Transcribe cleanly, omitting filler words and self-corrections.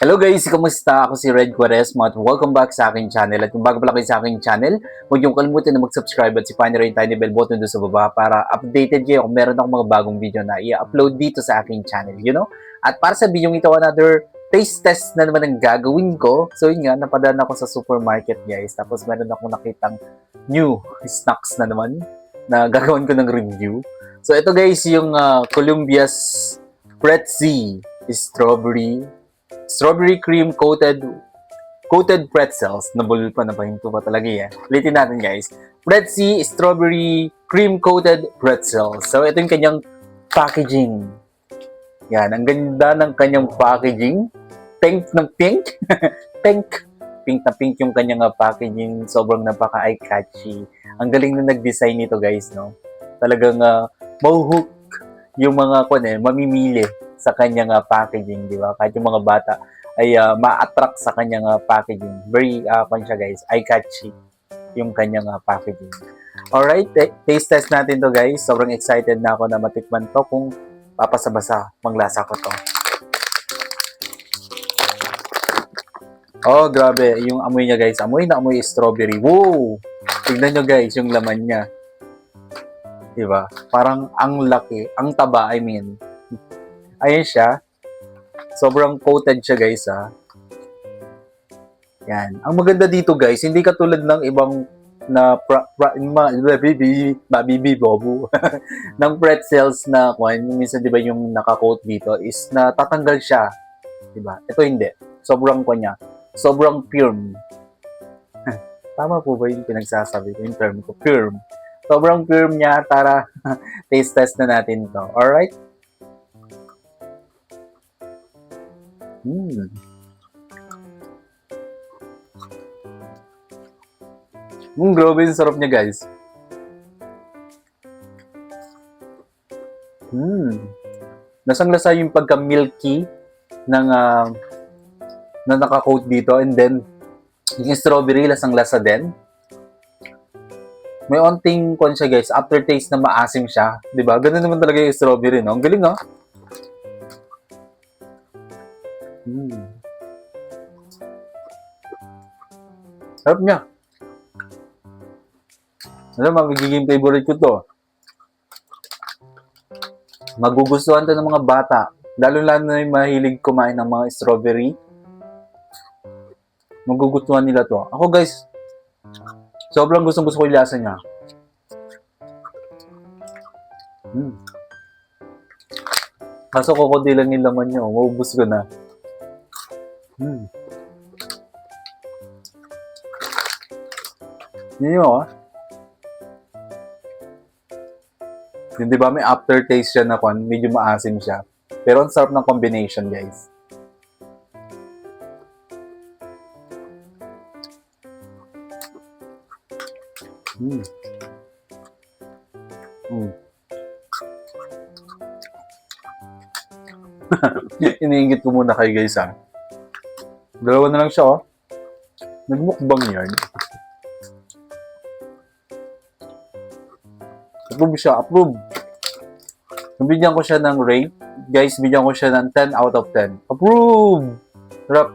Hello guys, kumusta? Ako si Red Quaresma at welcome back sa aking channel. At kung bago pala kayo sa aking channel, huwag niyong kalimutan na mag-subscribe at si-find rin tiny bell button doon sa baba para updated kayo kung meron akong mga bagong video na i-upload dito sa aking channel, At para sa video ito, another taste test na naman ang gagawin ko. So yun nga, napadaan ako sa supermarket guys. Tapos meron akong nakitang new snacks na naman na gagawin ko ng review. So ito guys, yung Columbia's Pretzi strawberry cream coated pretzels. Nabulol pa na ba yung tuba talaga yan. Ulitin natin guys. Pretzi strawberry cream coated pretzels. So ito yung kanyang packaging. Yan, ang ganda ng kanyang packaging. Pink ng pink. Pink na pink yung kanyang packaging. Sobrang napaka-eye catchy. Ang galing na nag-design nito guys, no? Talagang mahuhook yung mga mamimili sa kanyang packaging, di ba? Kahit yung mga bata ay ma-attract sa kanyang packaging. Very, siya guys, eye-catchy yung kanyang packaging. Alright, taste test natin to guys. Sobrang excited na ako na matikman to kung papasa-basa manglasa ko to. Oh, grabe. Yung amoy niya guys. Amoy na amoy strawberry. Wow! Tignan nyo guys yung laman niya. Diba? Parang ang laki. Ang taba, I mean. Ayan siya. Sobrang coated siya guys Yan. Ang maganda dito guys, hindi katulad ng ibang na bobo ng pretzels na minsan 'di ba yung naka-coat dito is natatanggal siya, 'di ba? Ito hindi. Sobrang sobrang firm. Tama po ba yung pinagsasabi ko, yung term ko? Firm. Sobrang firm niya. Tara, taste test na natin to. Alright? Grabe yung sarap niya, guys. Lasang-lasa yung pagka-milky ng na naka-coat dito, and then yung strawberry lasang-lasa din. May onting siya, guys, aftertaste na maasim siya, 'di ba? Ganun naman talaga yung strawberry, no? Ang galing, no? Sarap niya. Alam, magiging favorite ko to. Magugustuhan to ng mga bata. Lalo-lalo na yung mahilig kumain ng mga strawberry. Magugustuhan nila to. Ako guys, sobrang gustong-gusto ko yung lasa niya. Kaso kukunti lang yung laman niya. Maubos ko na. Yun yun, Yung di ba may aftertaste siya na medyo maasim siya. Pero ang sarap ng combination, guys. Iniingit ko muna kayo, guys, Dalawa na lang siya, Nagmukbang yan. Approve siya, approve. Bigyan ko siya ng rate. Guys, bigyan ko siya ng 10 out of 10. Approve! Sarap.